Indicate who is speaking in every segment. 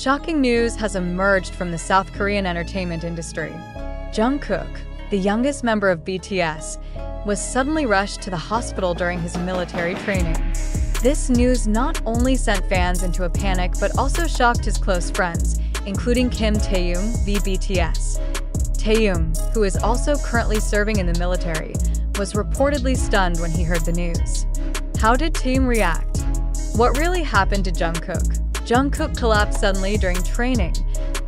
Speaker 1: Shocking news has emerged from the South Korean entertainment industry. Jungkook, the youngest member of BTS, was suddenly rushed to the hospital during his military training. This news not only sent fans into a panic but also shocked his close friends, including Taehyung, the BTS. Taehyung, who is also currently serving in the military, was reportedly stunned when he heard the news. How did Taehyung react? What really happened to Jungkook? Jungkook collapsed suddenly during training.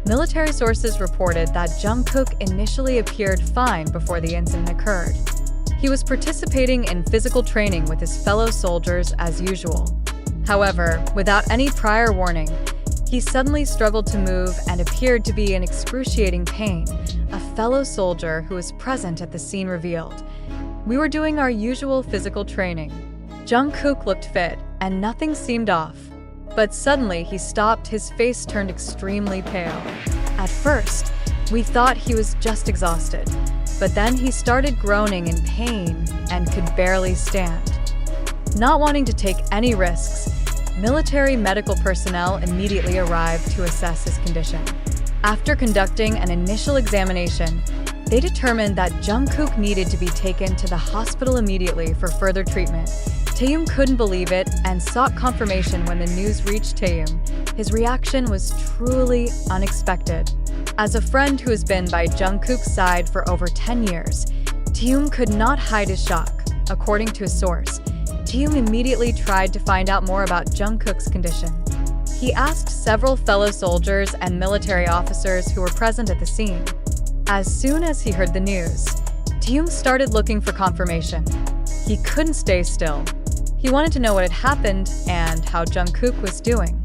Speaker 1: Military sources reported that Jungkook initially appeared fine before the incident occurred. He was participating in physical training with his fellow soldiers as usual. However, without any prior warning, he suddenly struggled to move and appeared to be in excruciating pain, a fellow soldier who was present at the scene revealed. "We were doing our usual physical training. Jungkook looked fit, and nothing seemed off. But suddenly he stopped, his face turned extremely pale. At first, we thought he was just exhausted, but then he started groaning in pain and could barely stand." Not wanting to take any risks, military medical personnel immediately arrived to assess his condition. After conducting an initial examination, they determined that Jungkook needed to be taken to the hospital immediately for further treatment. Taehyung couldn't believe it and sought confirmation when the news reached Taehyung. His reaction was truly unexpected. As a friend who has been by Jungkook's side for over 10 years, Taehyung could not hide his shock. According to a source, Taehyung immediately tried to find out more about Jungkook's condition. He asked several fellow soldiers and military officers who were present at the scene. As soon as he heard the news, Taehyung started looking for confirmation. He couldn't stay still. He wanted to know what had happened and how Jungkook was doing.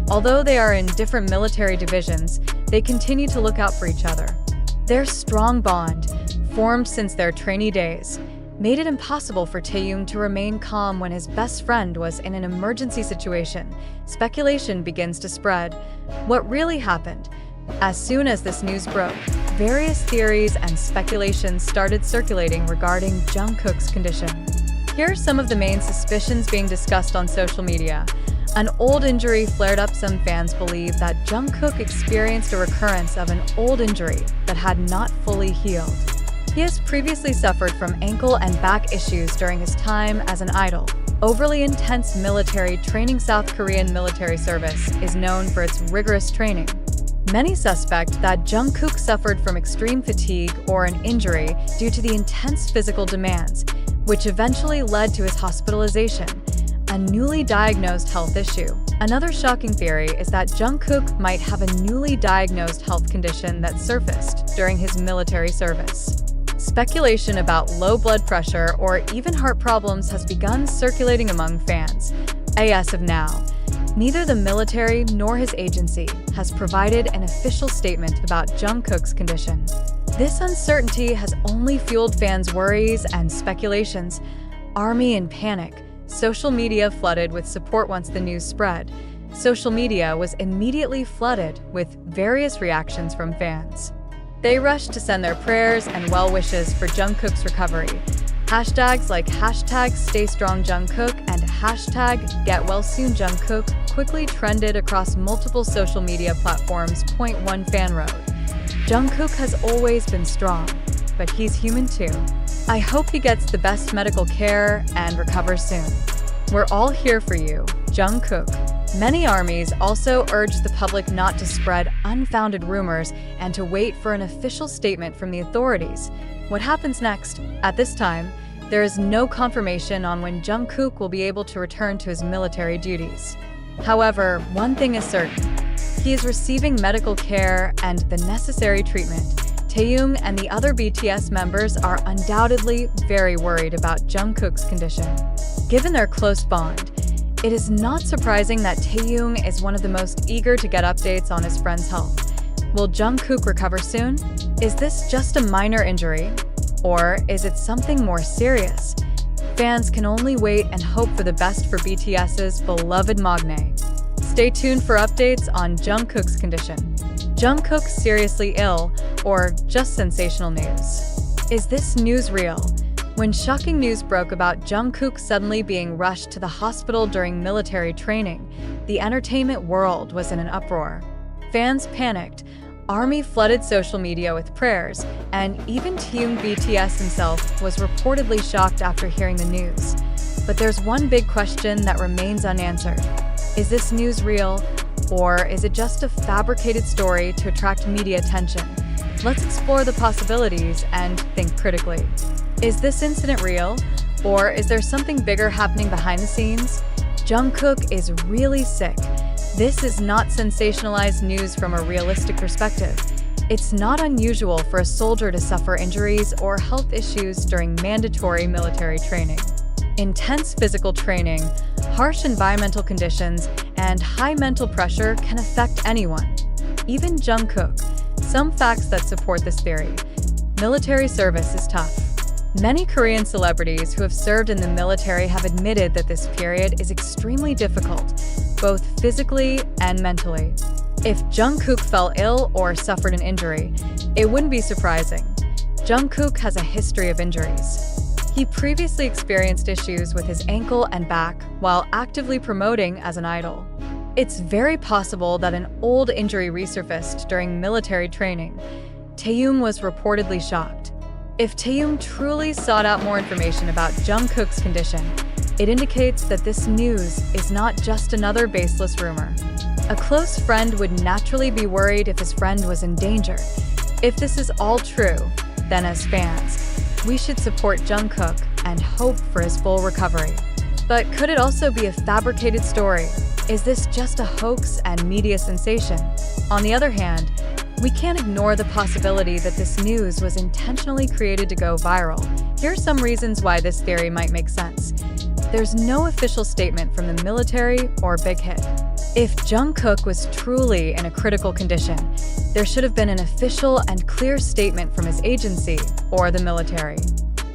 Speaker 1: Although they are in different military divisions, they continue to look out for each other. Their strong bond, formed since their trainee days, made it impossible for Taehyung to remain calm when his best friend was in an emergency situation. Speculation begins to spread. What really happened? As soon as this news broke, various theories and speculations started circulating regarding Jungkook's condition. Here are some of the main suspicions being discussed on social media. An old injury flared up. Some fans believe that Jungkook experienced a recurrence of an old injury that had not fully healed. He has previously suffered from ankle and back issues during his time as an idol. Overly intense military training. South Korean military service is known for its rigorous training. Many suspect that Jungkook suffered from extreme fatigue or an injury due to the intense physical demands, which eventually led to his hospitalization, a newly diagnosed health issue. Another shocking theory is that Jungkook might have a newly diagnosed health condition that surfaced during his military service. Speculation about low blood pressure or even heart problems has begun circulating among fans. As of now, neither the military nor his agency has provided an official statement about Jungkook's condition. This uncertainty has only fueled fans' worries and speculations. Army in panic. Social media flooded with support once the news spread. Social media was immediately flooded with various reactions from fans. They rushed to send their prayers and well wishes for Jungkook's recovery. Hashtags like #StayStrongJungkook and #GetWellSoonJungkook quickly trended across multiple social media platforms. Point one fan wrote, "Jungkook has always been strong, but he's human too. I hope he gets the best medical care and recovers soon. We're all here for you, Jungkook." Many armies also urged the public not to spread unfounded rumors and to wait for an official statement from the authorities. What happens next? At this time, there is no confirmation on when Jungkook will be able to return to his military duties. However, one thing is certain: he is receiving medical care and the necessary treatment. Taehyung and the other BTS members are undoubtedly very worried about Jungkook's condition. Given their close bond, it is not surprising that Taehyung is one of the most eager to get updates on his friend's health. Will Jungkook recover soon? Is this just a minor injury? Or is it something more serious? Fans can only wait and hope for the best for BTS's beloved Magne. Stay tuned for updates on Jungkook's condition. Jungkook seriously ill, or just sensational news? Is this news real? When shocking news broke about Jungkook suddenly being rushed to the hospital during military training, the entertainment world was in an uproar. Fans panicked, ARMY flooded social media with prayers, and even Taehyung BTS himself was reportedly shocked after hearing the news. But there's one big question that remains unanswered. Is this news real, or is it just a fabricated story to attract media attention? Let's explore the possibilities and think critically. Is this incident real, or is there something bigger happening behind the scenes? Jungkook is really sick. This is not sensationalized news from a realistic perspective. It's not unusual for a soldier to suffer injuries or health issues during mandatory military training. Intense physical training, harsh environmental conditions, and high mental pressure can affect anyone, even Jungkook. Some facts that support this theory. Military service is tough. Many Korean celebrities who have served in the military have admitted that this period is extremely difficult, both physically and mentally. If Jungkook fell ill or suffered an injury, it wouldn't be surprising. Jungkook has a history of injuries. He previously experienced issues with his ankle and back while actively promoting as an idol. It's very possible that an old injury resurfaced during military training. Taehyung was reportedly shocked. If Taehyung truly sought out more information about Jungkook's condition, it indicates that this news is not just another baseless rumor. A close friend would naturally be worried if his friend was in danger. If this is all true, then as fans, we should support Jungkook and hope for his full recovery. But could it also be a fabricated story? Is this just a hoax and media sensation? On the other hand, we can't ignore the possibility that this news was intentionally created to go viral. Here are some reasons why this theory might make sense. There's no official statement from the military or Big Hit. If Jungkook was truly in a critical condition, there should have been an official and clear statement from his agency or the military.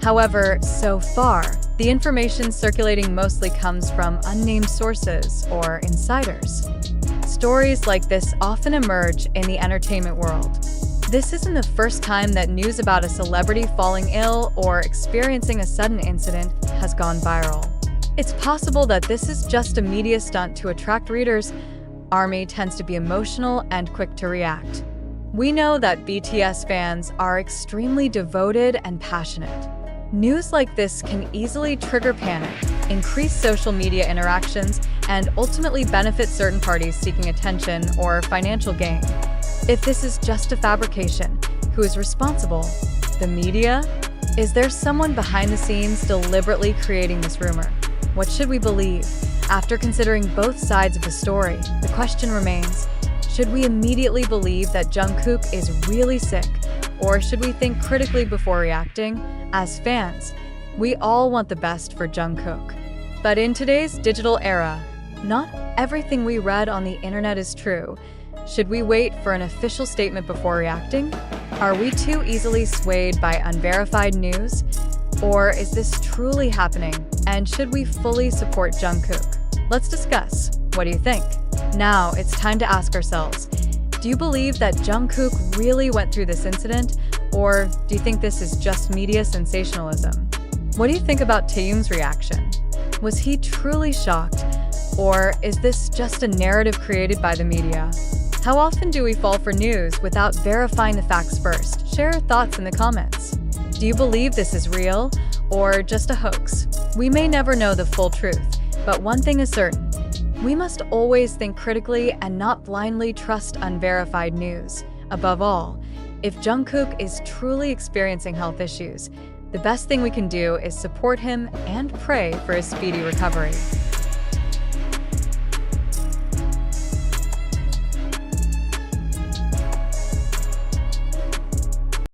Speaker 1: However, so far, the information circulating mostly comes from unnamed sources or insiders. Stories like this often emerge in the entertainment world. This isn't the first time that news about a celebrity falling ill or experiencing a sudden incident has gone viral. It's possible that this is just a media stunt to attract readers. ARMY tends to be emotional and quick to react. We know that BTS fans are extremely devoted and passionate. News like this can easily trigger panic, increase social media interactions, and ultimately benefit certain parties seeking attention or financial gain. If this is just a fabrication, who is responsible? The media? Is there someone behind the scenes deliberately creating this rumor? What should we believe? After considering both sides of the story, the question remains, should we immediately believe that Jungkook is really sick, or should we think critically before reacting? As fans, we all want the best for Jungkook. But in today's digital era, not everything we read on the internet is true. Should we wait for an official statement before reacting? Are we too easily swayed by unverified news? Or is this truly happening, and should we fully support Jungkook? Let's discuss. What do you think? Now it's time to ask ourselves, do you believe that Jungkook really went through this incident, or do you think this is just media sensationalism? What do you think about Taehyung's reaction? Was he truly shocked, or is this just a narrative created by the media? How often do we fall for news without verifying the facts first? Share your thoughts in the comments. Do you believe this is real, or just a hoax? We may never know the full truth, but one thing is certain. We must always think critically and not blindly trust unverified news. Above all, if Jungkook is truly experiencing health issues, the best thing we can do is support him and pray for his speedy recovery.